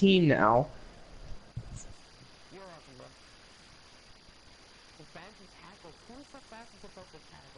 17 now. You're welcome, bro. Defensive tackle. Who's the fastest defensive tackle?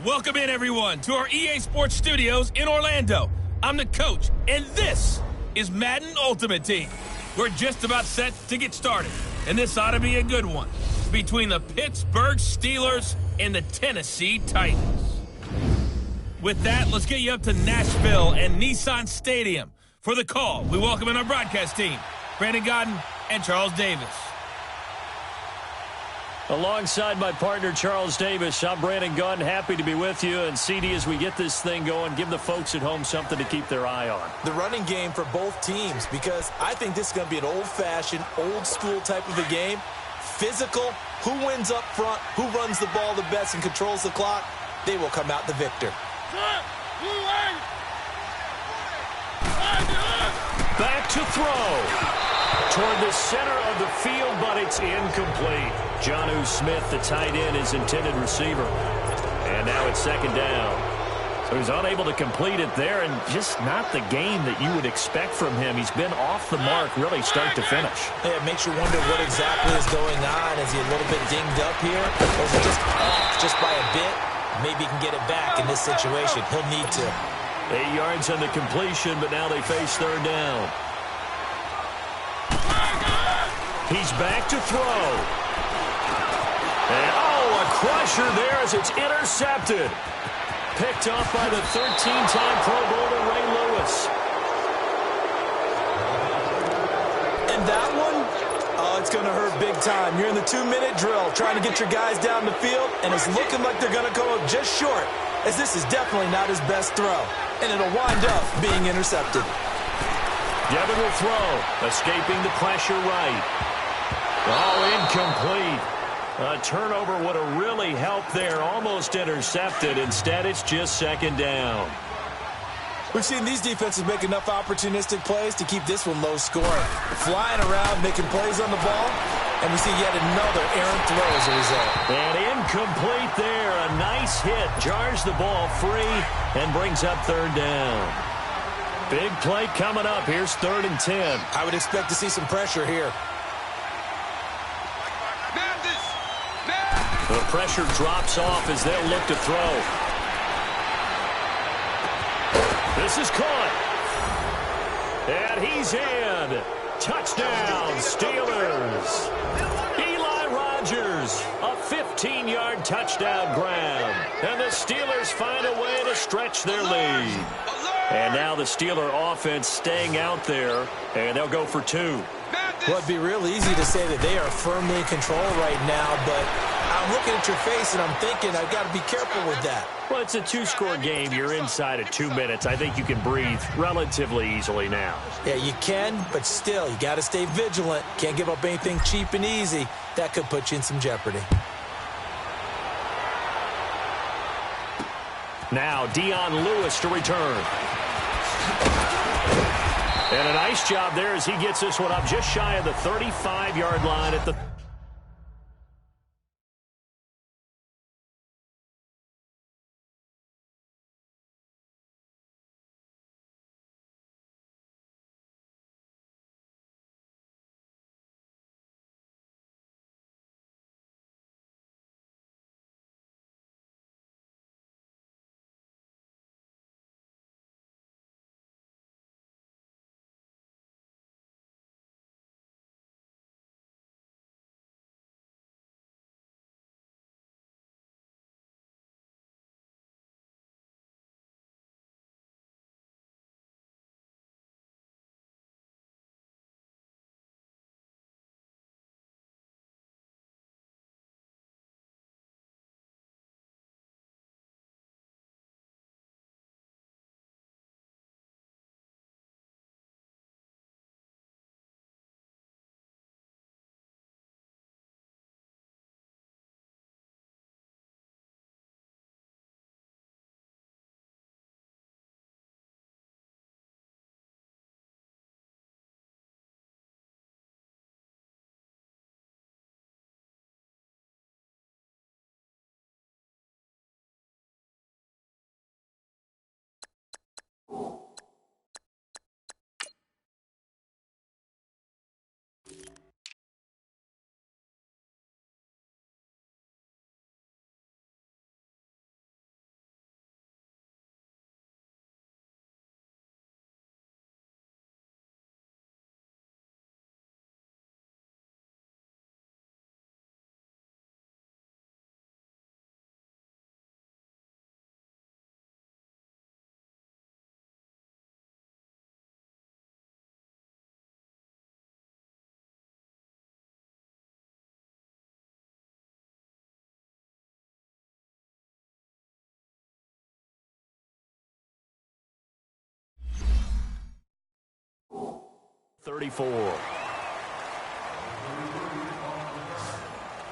Welcome in, everyone, to our EA Sports Studios in Orlando. I'm the coach, and this is Madden Ultimate Team. We're just about set to get started, and this ought to be a good one between the Pittsburgh Steelers and the Tennessee Titans. With that, let's get you up to Nashville and Nissan Stadium. For the call, we welcome in our broadcast team, Brandon Godden and Charles Davis. Alongside my partner, Charles Davis, I'm Brandon Gunn, happy to be with you. And CD, as we get this thing going, give the folks at home something to keep their eye on. The running game for both teams, because I think this is going to be an old-fashioned, old-school type of a game. Physical, who wins up front, who runs the ball the best and controls the clock, they will come out the victor. Back to throw. Toward the center of the field, but it's incomplete. Jonnu Smith, the tight end, is intended receiver. And now it's second down. So he's unable to complete it there, and just not the game that you would expect from him. He's been off the mark, really start to finish. Yeah, it makes you wonder what exactly is going on. Is he a little bit dinged up here? Or is it just off just by a bit? Maybe he can get it back in this situation. He'll need to. 8 yards on the completion, but now they face third down. He's back to throw. And, a crusher there as it's intercepted. Picked off by the 13-time Pro Bowler Ray Lewis. And that one, it's going to hurt big time. You're in the 2-minute drill, trying to get your guys down the field, and it's looking like they're going to come up just short, as this is definitely not his best throw. And it'll wind up being intercepted. Devin will throw, escaping the pressure right. Incomplete. A turnover would have really helped there. Almost intercepted. Instead, it's just second down. We've seen these defenses make enough opportunistic plays to keep this one low scoring. Flying around, making plays on the ball, and we see yet another errant throw as a result. And incomplete there. A nice hit. Jars the ball free and brings up third down. Big play coming up. Here's 3rd and 10. I would expect to see some pressure here. The pressure drops off as they'll look to throw. This is caught. And he's in. Touchdown, Steelers. Eli Rogers, a 15-yard touchdown grab. And the Steelers find a way to stretch their lead. And now the Steeler offense staying out there, and they'll go for 2. Well, it'd be real easy to say that they are firmly in control right now, but I'm looking at your face and I'm thinking I've got to be careful with that. Well, it's a 2-score game. You're inside of 2 minutes. I think you can breathe relatively easily now. Yeah, you can, but still, you got to stay vigilant. Can't give up anything cheap and easy. That could put you in some jeopardy. Now, Dion Lewis to return. And a nice job there as he gets this one up just shy of the 35-yard line at the... .34.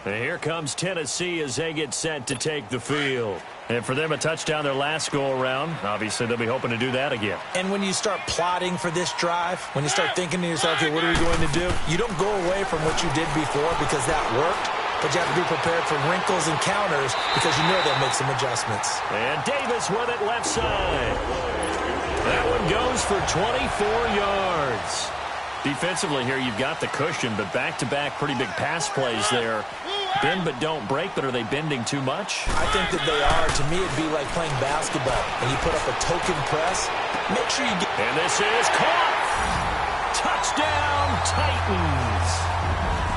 And here comes Tennessee as they get set to take the field. And for them, a touchdown their last go-around. Obviously, they'll be hoping to do that again. And when you start plotting for this drive, when you start thinking to yourself, okay, what are we going to do? You don't go away from what you did before because that worked, but you have to be prepared for wrinkles and counters because you know they'll make some adjustments. And Davis with it left side. That one goes for 24 yards. Defensively here, you've got the cushion, but back-to-back pretty big pass plays there. Bend but don't break, but are they bending too much? I think that they are. To me, it'd be like playing basketball. When you put up a token press, make sure you get... And this is caught! Touchdown, Titans!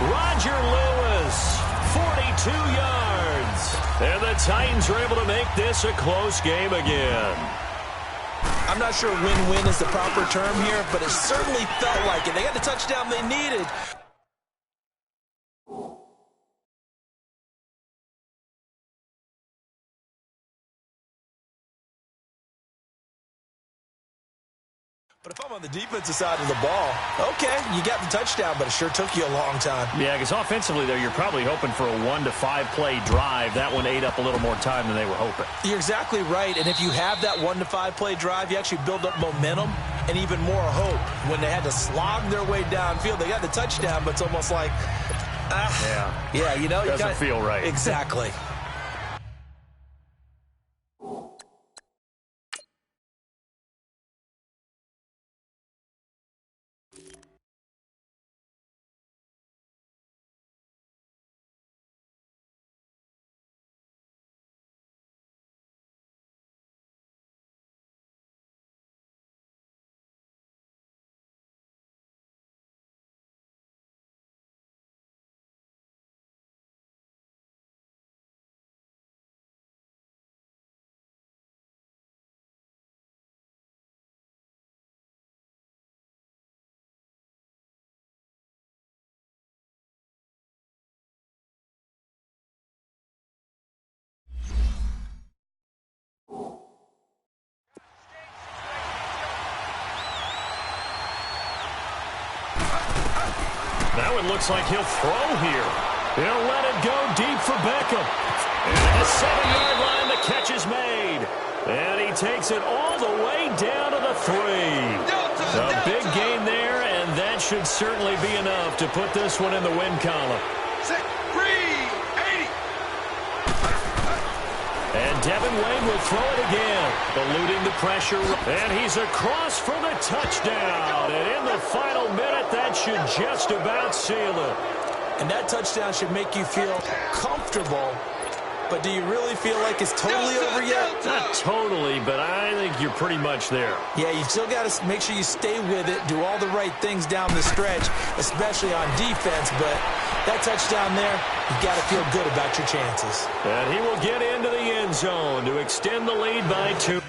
Roger Lewis, 42 yards. And the Titans are able to make this a close game again. I'm not sure win-win is the proper term here, but it certainly felt like it. They got the touchdown they needed. But if I'm on the defensive side of the ball, okay, you got the touchdown, but it sure took you a long time. Yeah, because offensively, though, you're probably hoping for a 1 to 5 play drive. That one ate up a little more time than they were hoping. You're exactly right, and if you have that 1 to 5 play drive, you actually build up momentum and even more hope. When they had to slog their way downfield, they got the touchdown, but it's almost like, yeah, you know. Doesn't feel right. Exactly. Now it looks like he'll throw here. He'll let it go deep for Beckham. And at the 7-yard line, the catch is made. And he takes it all the way down to the 3. A big gain there, and that should certainly be enough to put this one in the win column. 380. And Devin Wade will throw it again, eluding the pressure. And he's across for the touchdown. And in the final minute, that should just about seal it. And that touchdown should make you feel comfortable. But do you really feel like it's totally over yet? Not totally, but I think you're pretty much there. Yeah, you still got to make sure you stay with it, do all the right things down the stretch, especially on defense. But that touchdown there, you got to feel good about your chances. And he will get into the end zone to extend the lead by 2.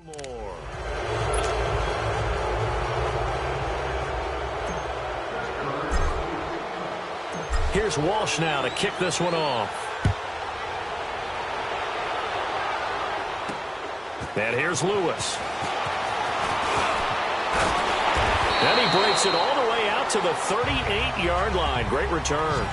More. Here's Walsh now to kick this one off. And here's Lewis. And he breaks it all the way out to the 38-yard line. Great return.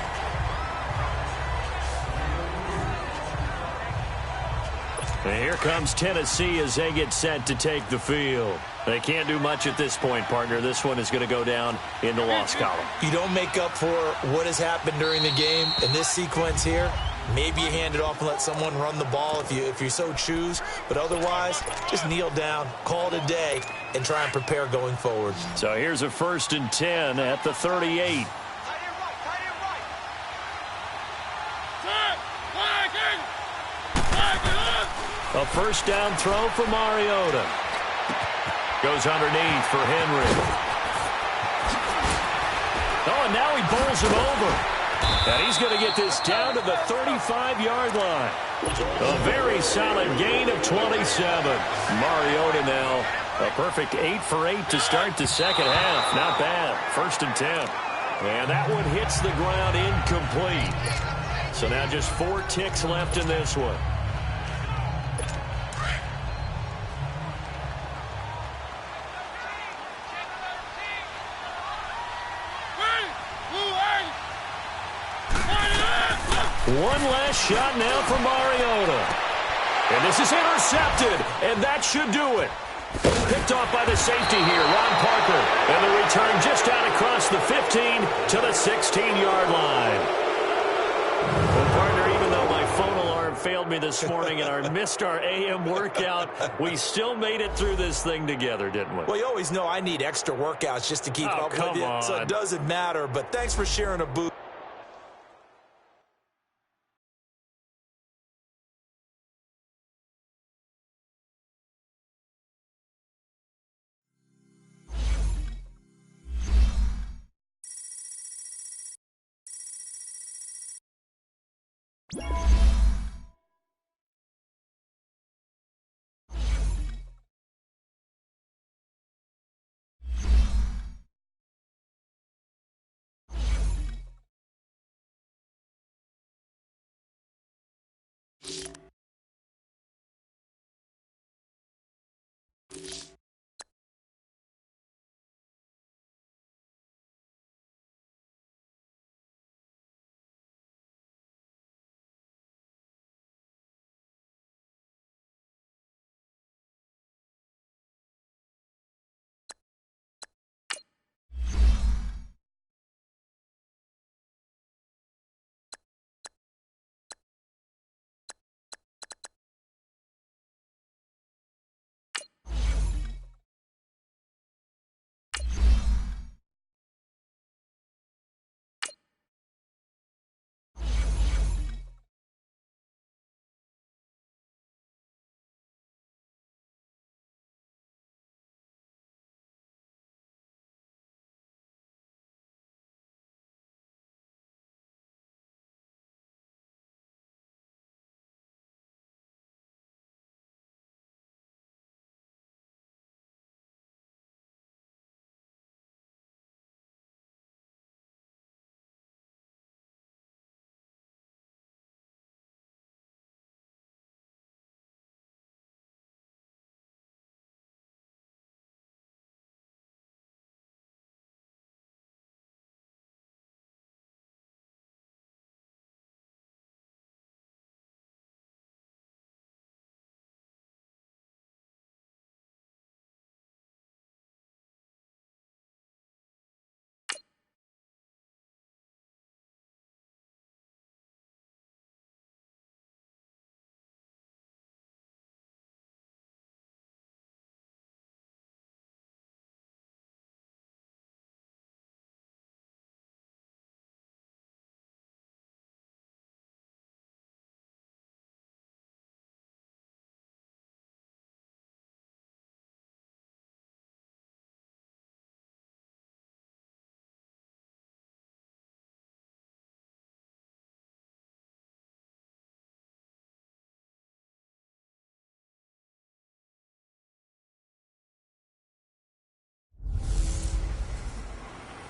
And here comes Tennessee as they get set to take the field. They can't do much at this point, partner. This one is going to go down in the loss column. You don't make up for what has happened during the game in this sequence here. Maybe you hand it off and let someone run the ball if you so choose. But otherwise, just kneel down, call it a day, and try and prepare going forward. So here's a 1st and 10 at the 38. A first down throw for Mariota. Goes underneath for Henry. Oh, and now he bowls him over. And he's going to get this down to the 35-yard line. A very solid gain of 27. Mariota now a perfect 8 for 8 to start the second half. Not bad. 1st and 10. And that one hits the ground incomplete. So now just 4 ticks left in this one. One last shot now for Mariota. And this is intercepted, and that should do it. Picked off by the safety here, Ron Parker. And the return just out across the 15 to the 16-yard line. Well, partner, even though my phone alarm failed me this morning and I missed our AM workout, we still made it through this thing together, didn't we? Well, you always know I need extra workouts just to keep up with you, so it doesn't matter. But thanks for sharing a boost.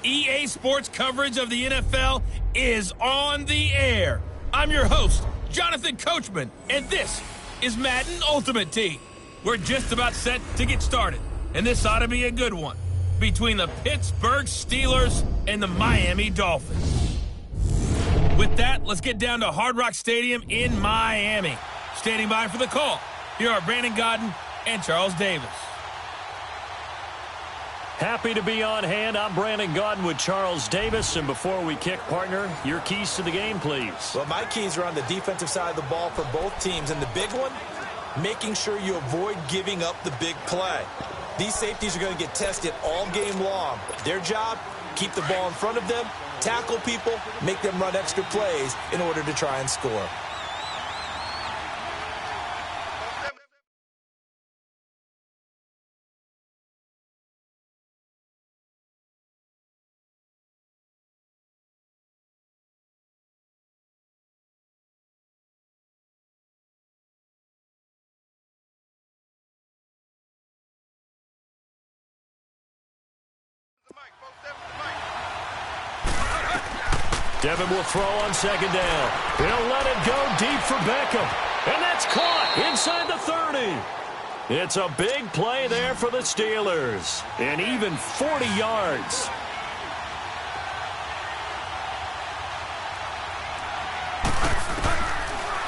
EA Sports coverage of the NFL is on the air. I'm your host, Jonathan Coachman, and this is Madden Ultimate Team. We're just about set to get started, and this ought to be a good one between the Pittsburgh Steelers and the Miami Dolphins. With that, let's get down to Hard Rock Stadium in Miami. Standing by for the call, here are Brandon Godden and Charles Davis. Happy to be on hand. I'm Brandon Godden with Charles Davis. And before we kick, partner, your keys to the game, please. Well, my keys are on the defensive side of the ball for both teams. And the big one, making sure you avoid giving up the big play. These safeties are going to get tested all game long. Their job, keep the ball in front of them, tackle people, make them run extra plays in order to try and score. Devin will throw on second down. He'll let it go deep for Beckham. And that's caught inside the 30. It's a big play there for the Steelers. And even 40 yards.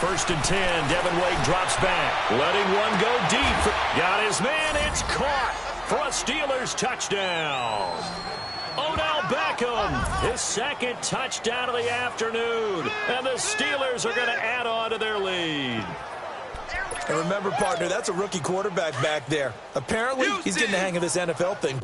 First and 10, Devin Wade drops back. Letting one go deep. Got his man, it's caught for a Steelers touchdown. Odell Beckham, his second touchdown of the afternoon. And the Steelers are going to add on to their lead. And remember, partner, that's a rookie quarterback back there. Apparently, he's getting the hang of this NFL thing.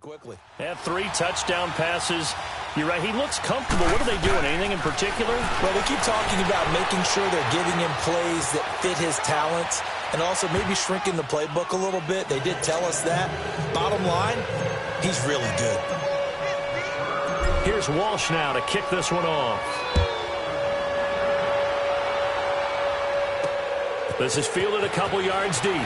Quickly. Had 3 touchdown passes. You're right, he looks comfortable. What are they doing? Anything in particular? Well, they keep talking about making sure they're giving him plays that fit his talents and also maybe shrinking the playbook a little bit. They did tell us that. Bottom line, he's really good. Here's Walsh now to kick this one off. This is fielded a couple yards deep.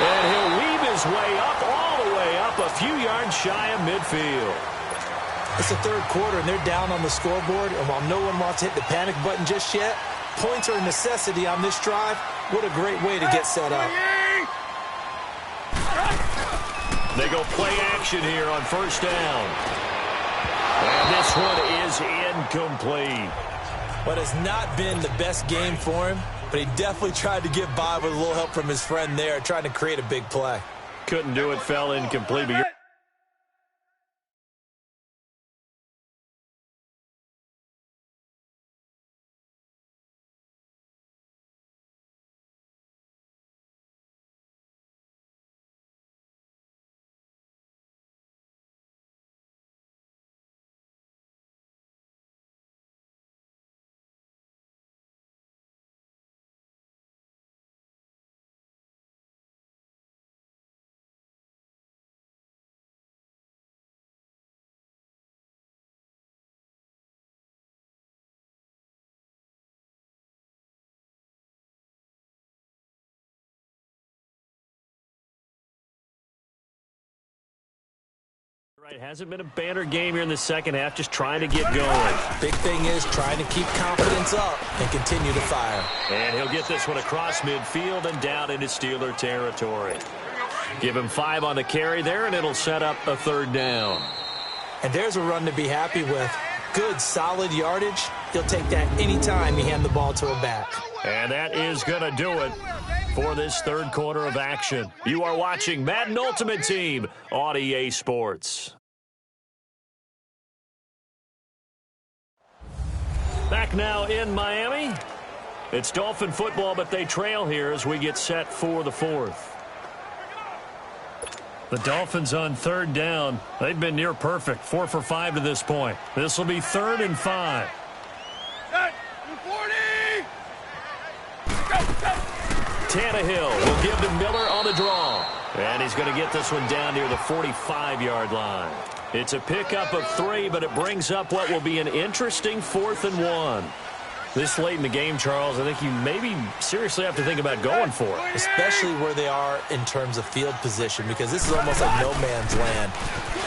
And he'll weave his way up, all the way up, a few yards shy of midfield. It's the third quarter, and they're down on the scoreboard. And while no one wants to hit the panic button just yet, points are a necessity on this drive. What a great way to get set up. They go play action here on first down. And this one is incomplete. What has not been the best game for him, but he definitely tried to get by with a little help from his friend there, trying to create a big play. Couldn't do it, fell incomplete. But right, hasn't been a banner game here in the second half, just trying to get going. Big thing is trying to keep confidence up and continue to fire. And he'll get this one across midfield and down into Steeler territory. Give him 5 on the carry there, and it'll set up a third down. And there's a run to be happy with. Good, solid yardage. He'll take that anytime you hand the ball to a back. And that is going to do it for this third quarter of action. You are watching Madden Ultimate Team on EA Sports. Back now in Miami. It's Dolphin football, but they trail here as we get set for the fourth. The Dolphins on third down. They've been near perfect. 4 for 5 to this point. This will be 3rd and 5. Tannehill will give to Miller on the draw. And he's going to get this one down near the 45-yard line. It's a pickup of 3, but it brings up what will be an interesting 4th and 1. This late in the game, Charles, I think you maybe seriously have to think about going for it. Especially where they are in terms of field position, because this is almost like no man's land.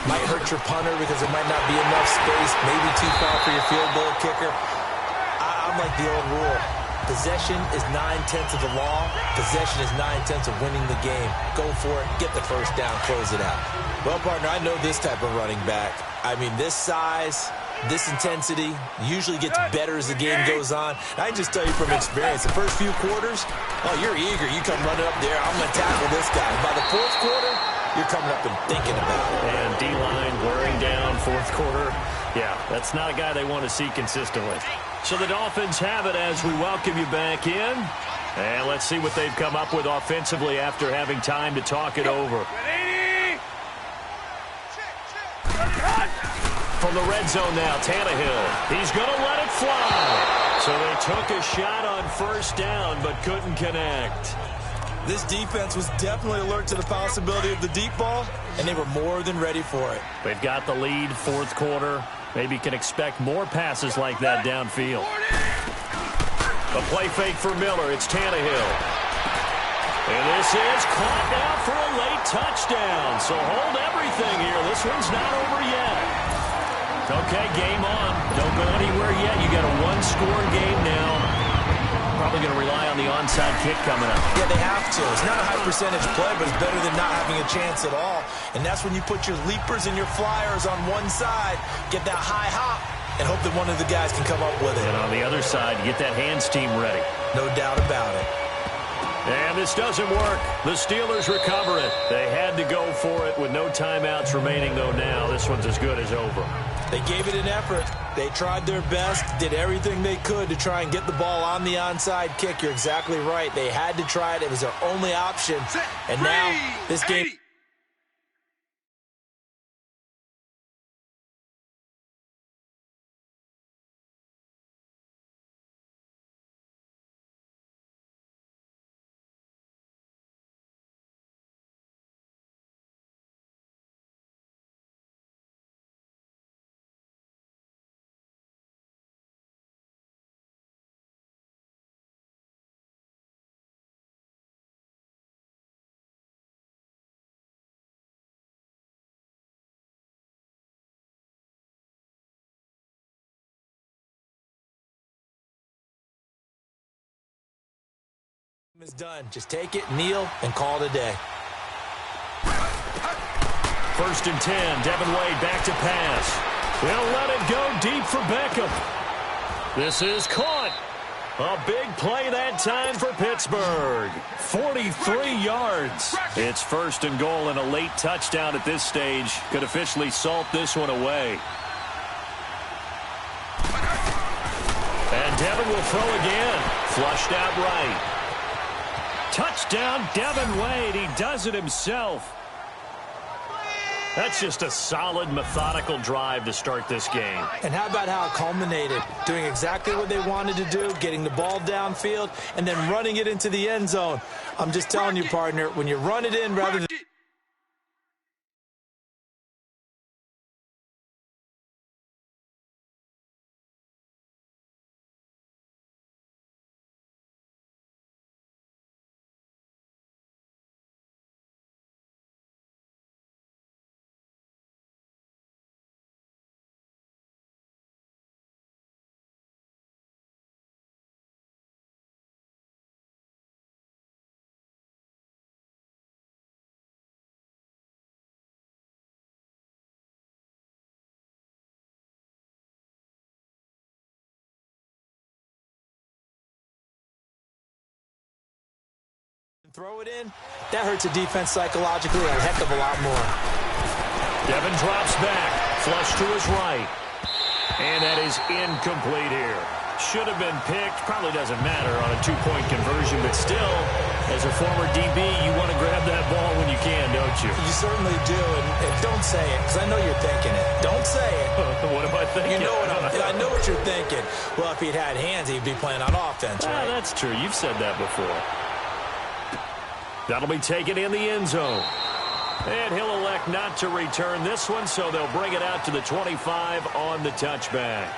Might hurt your punter because there might not be enough space, maybe too far for your field goal kicker. I'm like the old rule. Possession is 9/10 of the law. Possession is 9/10 of winning the game. Go for it, get the first down, close it out. Well, partner, I know this type of running back. I mean, this size, this intensity usually gets better as the game goes on. And I can just tell you from experience, the first few quarters, oh, you're eager. You come running up there, I'm going to tackle this guy. And by the fourth quarter, you're coming up and thinking about it. And D-line wearing down fourth quarter. Yeah, that's not a guy they want to see consistently. So the Dolphins have it as we welcome you back in. And let's see what they've come up with offensively after having time to talk it over. From the red zone now, Tannehill. He's going to let it fly. So they took a shot on first down but couldn't connect. This defense was definitely alert to the possibility of the deep ball, and they were more than ready for it. They've got the lead fourth quarter. Maybe can expect more passes like that downfield. A play fake for Miller. It's Tannehill. And this is caught now for a late touchdown. So hold everything here. This one's not over yet. Okay, game on. Don't go anywhere yet. You got a one-score game now. Probably going to rely on the onside kick coming up. Yeah, they have to. It's not a high-percentage play, but it's better than not having a chance at all. And that's when you put your leapers and your flyers on one side, get that high hop, and hope that one of the guys can come up with it. And on the other side, get that hands team ready. No doubt about it. And this doesn't work. The Steelers recover it. They had to go for it with no timeouts remaining, though now this one's as good as over. They gave it an effort. They tried their best, did everything they could to try and get the ball on the onside kick. You're exactly right. They had to try it. It was their only option. And now this game... is done. Just take it, kneel, and call it a day. 1st and 10. Devin Wade back to pass. They'll let it go deep for Beckham. This is caught. A big play that time for Pittsburgh. 43 yards. It's 1st and goal, and a late touchdown at this stage could officially salt this one away. And Devin will throw again. Flushed out right. Touchdown, Devin Wade. He does it himself. That's just a solid, methodical drive to start this game. And how about how it culminated? Doing exactly what they wanted to do, getting the ball downfield, and then running it into the end zone. I'm just telling you, partner, when you run it in rather than... throw it in, that hurts a defense psychologically a heck of a lot more. Devin drops back, flush to his right. And that is incomplete here. should have been picked. Probably doesn't matter on a two-point conversion, but still, as a former DB, you want to grab that ball when you can, don't you? You certainly do, and don't say it, because I know you're thinking it. Don't say it. What am I thinking? You know I know what you're thinking. Well, if he'd had hands, he'd be playing on offense, right? That's true. You've said that before. That'll be taken in the end zone. And he'll elect not to return this one, so they'll bring it out to the 25 on the touchback.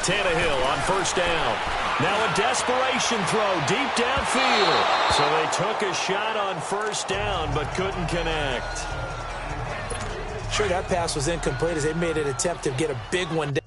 Tannehill on first down. Now a desperation throw deep downfield. So they took a shot on first down but couldn't connect. Sure, that pass was incomplete as they made an attempt to get a big one down.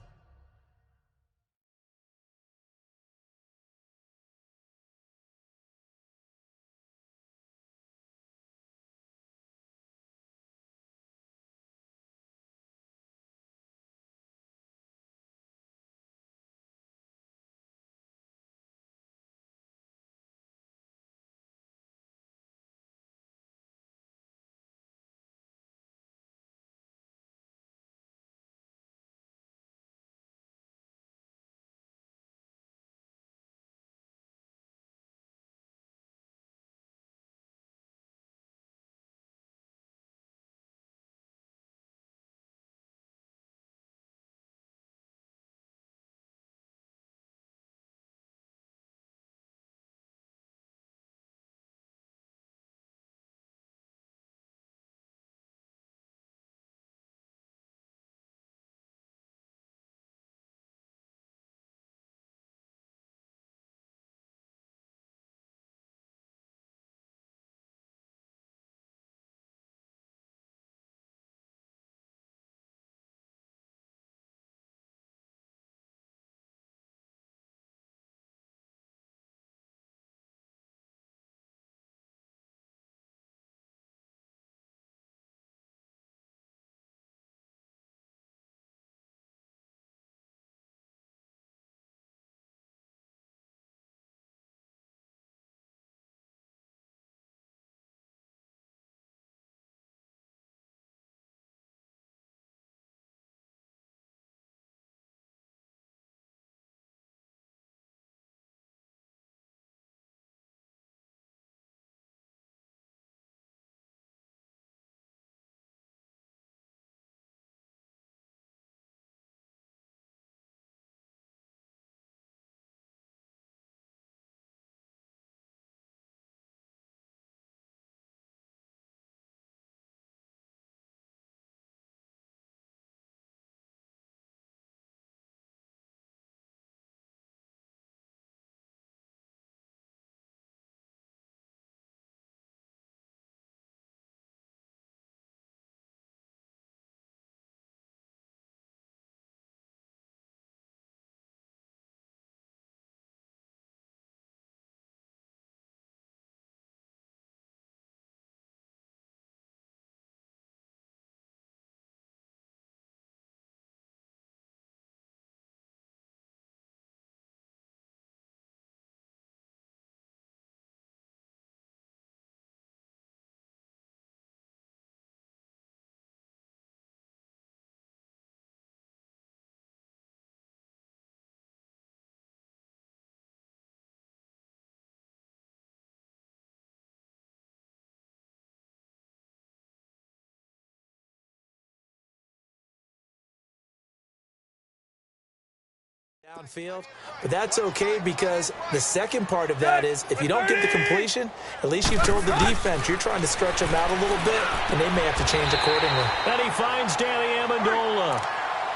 downfield, but that's okay because the second part of that is if you don't get the completion, at least you've told the defense you're trying to stretch them out a little bit, and they may have to change accordingly. And he finds Danny Amendola.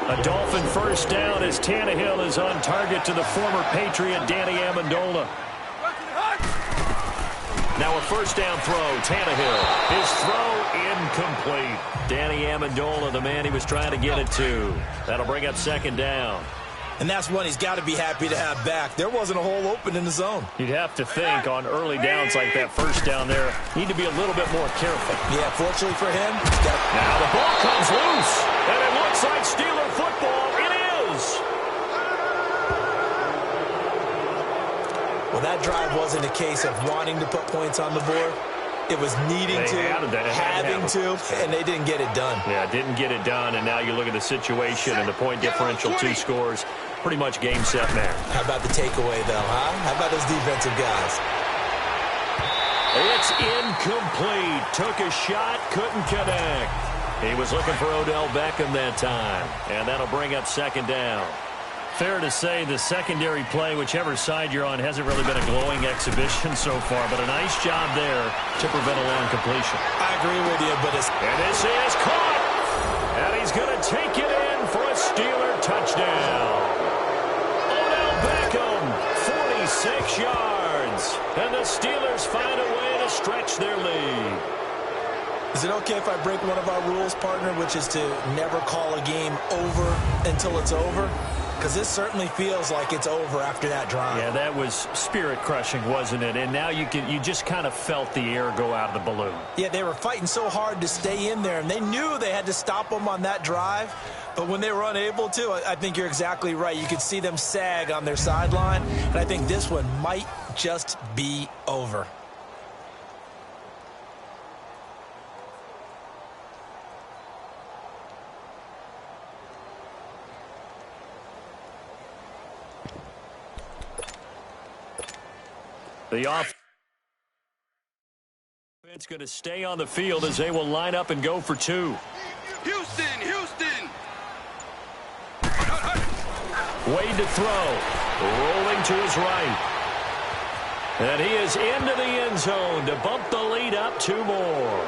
A Dolphin first down as Tannehill is on target to the former Patriot Danny Amendola. Now a first down throw, Tannehill. His throw incomplete. Danny Amendola, the man he was trying to get it to. That'll bring up second down. And that's one he's got to be happy to have back. There wasn't a hole open in the zone. You'd have to think on early downs like that first down there, need to be a little bit more careful. Yeah, fortunately for him, now the ball comes loose, and it looks like Steeler football. It is. Well, that drive wasn't a case of wanting to put points on the board. It was needing to, having to, and they didn't get it done. Yeah, didn't get it done, and now you look at the situation and the point differential, 2 scores, pretty much game, set, match. How about the takeaway, though, huh? How about those defensive guys? It's incomplete. Took a shot, couldn't connect. He was looking for Odell Beckham that time, and that'll bring up second down. Fair to say the secondary play, whichever side you're on, hasn't really been a glowing exhibition so far, but a nice job there to prevent a long completion. I agree with you, but it's... And this is caught! And he's going to take it in for a Steeler touchdown. Odell Beckham, 46 yards. And the Steelers find a way to stretch their lead. Is it okay if I break one of our rules, partner, which is to never call a game over until it's over? Because this certainly feels like it's over after that drive. Yeah, that was spirit-crushing, wasn't it? And now you just kind of felt the air go out of the balloon. Yeah, they were fighting so hard to stay in there, and they knew they had to stop them on that drive. But when they were unable to, I think you're exactly right. You could see them sag on their sideline, and I think this one might just be over. The offense going to stay on the field as they will line up and go for 2. Houston! Wade to throw. Rolling to his right. And he is into the end zone to bump the lead up 2 more.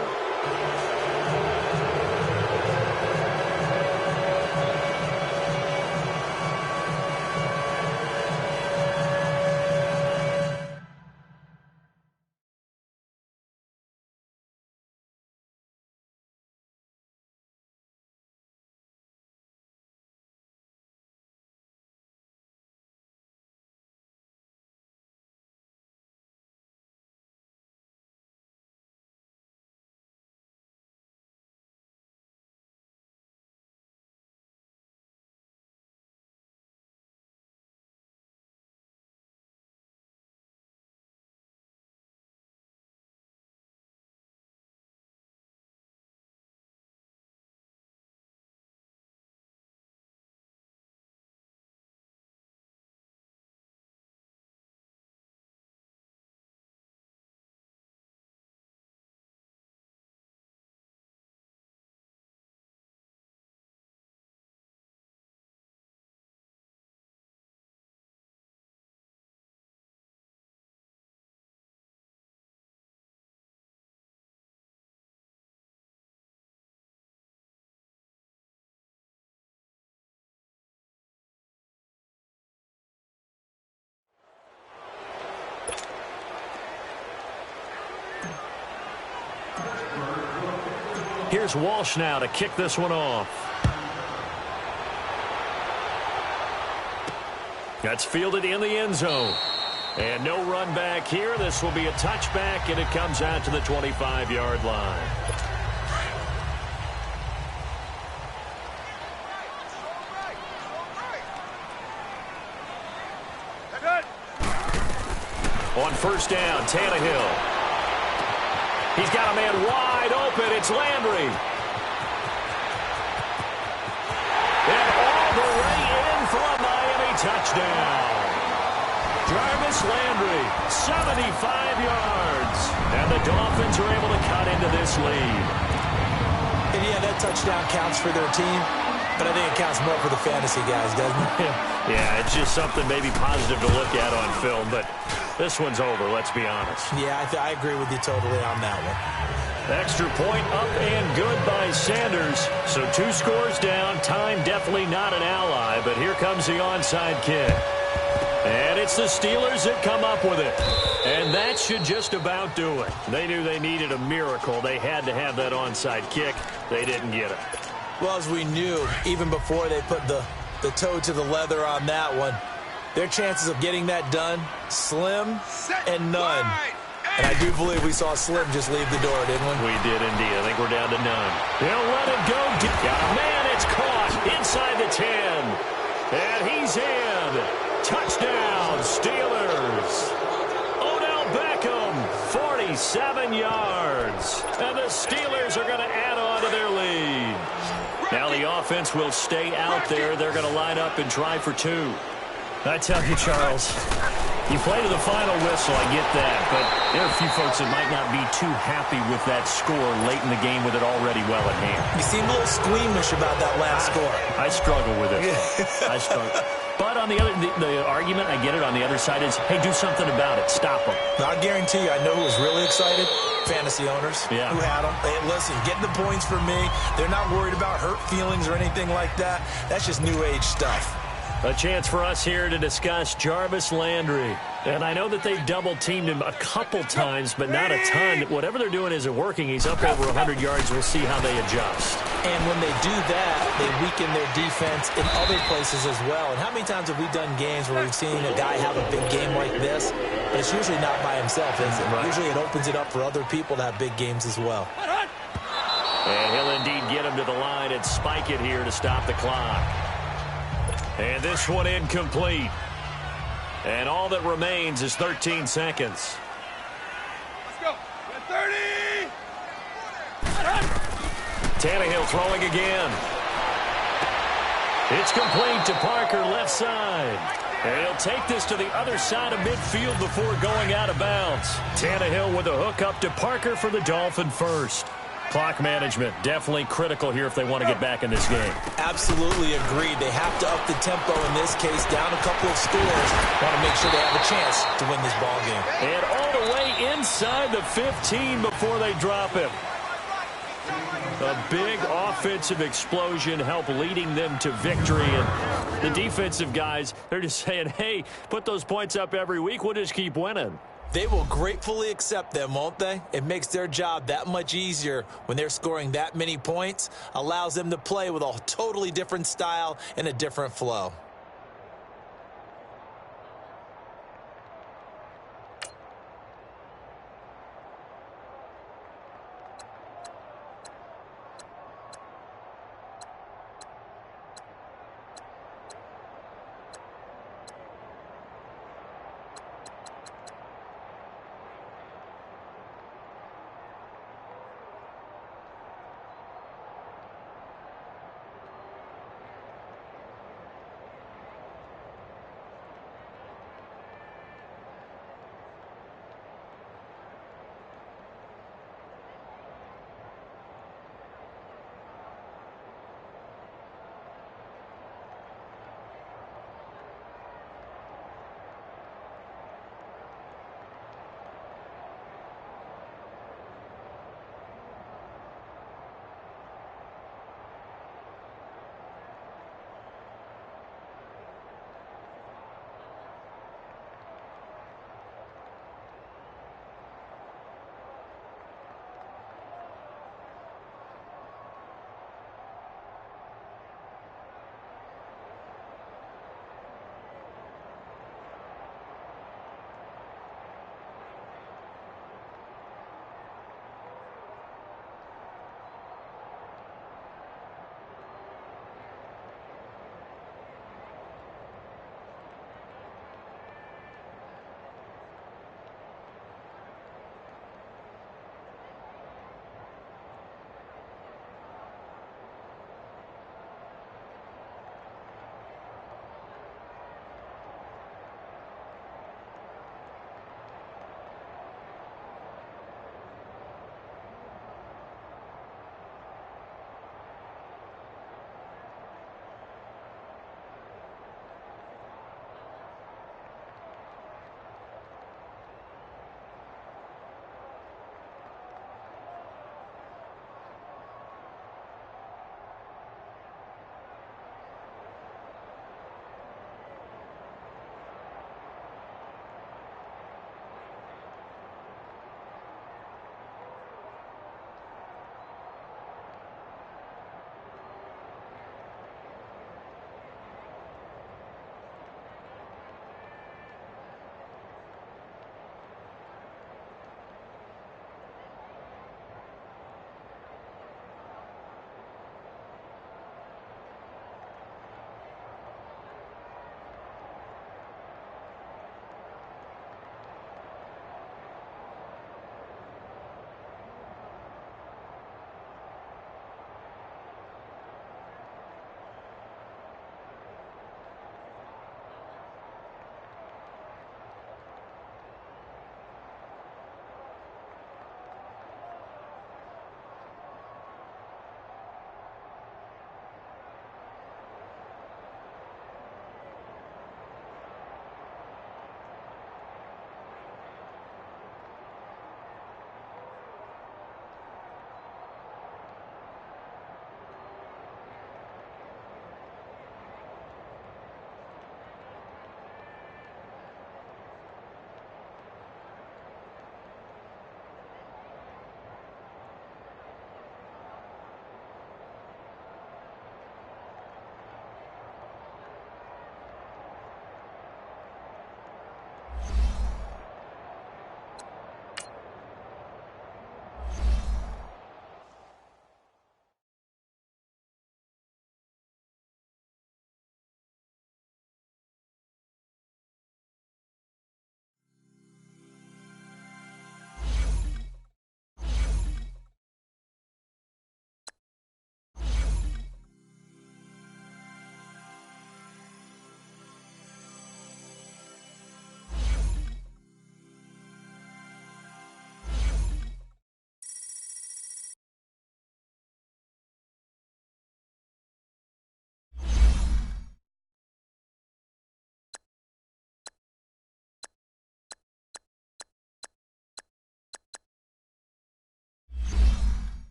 Here's Walsh now to kick this one off. That's fielded in the end zone. And no run back here. This will be a touchback, and it comes out to the 25-yard line. On first down, Tannehill. He's got a man wide open. It's Landry. And all the way in for a Miami touchdown. Jarvis Landry, 75 yards. And the Dolphins are able to cut into this lead. And yeah, that touchdown counts for their team. But I think it counts more for the fantasy guys, doesn't it? Yeah, it's just something maybe positive to look at on film, but this one's over, let's be honest. Yeah, I agree with you totally on that one. Extra point up and good by Sanders. So 2 scores down. Time definitely not an ally, but here comes the onside kick. And it's the Steelers that come up with it. And that should just about do it. They knew they needed a miracle. They had to have that onside kick. They didn't get it. Well, as we knew, even before they put the toe to the leather on that one, their chances of getting that done, slim and none. And I do believe we saw Slim just leave the door, didn't we? We did indeed. I think we're down to none. He'll let it go. Man, it's caught inside the 10. And he's in. Touchdown, Steelers. Odell Beckham, 47 yards. And the Steelers are going to add on to their lead. Now the offense will stay out there. They're going to line up and try for 2. I tell you, Charles, you play to the final whistle, I get that, but there are a few folks that might not be too happy with that score late in the game with it already well at hand. You seem a little squeamish about that last score. I struggle with it. I struggle. But on the other, the argument, I get it, on the other side is, hey, do something about it. Stop them. Now, I guarantee you, I know who was really excited. Fantasy owners who had them. Hey, listen, get the points for me. They're not worried about hurt feelings or anything like that. That's just new age stuff. A chance for us here to discuss Jarvis Landry. And I know that they've double-teamed him a couple times, but not a ton. Whatever they're doing isn't working. He's up over 100 yards. We'll see how they adjust. And when they do that, they weaken their defense in other places as well. And how many times have we done games where we've seen a guy have a big game like this? But it's usually not by himself, is it? Right. Usually it opens it up for other people to have big games as well. And he'll indeed get him to the line and spike it here to stop the clock. And this one incomplete. And all that remains is 13 seconds. Let's go. 30. Tannehill throwing again. It's complete to Parker, left side. And he'll take this to the other side of midfield before going out of bounds. Tannehill with a hook up to Parker for the Dolphin first. Clock management, definitely critical here if they want to get back in this game. Absolutely agreed. They have to up the tempo in this case, down a couple of scores. Want to make sure they have a chance to win this ball game. And all the way inside the 15 before they drop him. A big offensive explosion helped leading them to victory. And the defensive guys, they're just saying, hey, put those points up every week. We'll just keep winning. They will gratefully accept them, won't they? It makes their job that much easier when they're scoring that many points. Allows them to play with a totally different style and a different flow.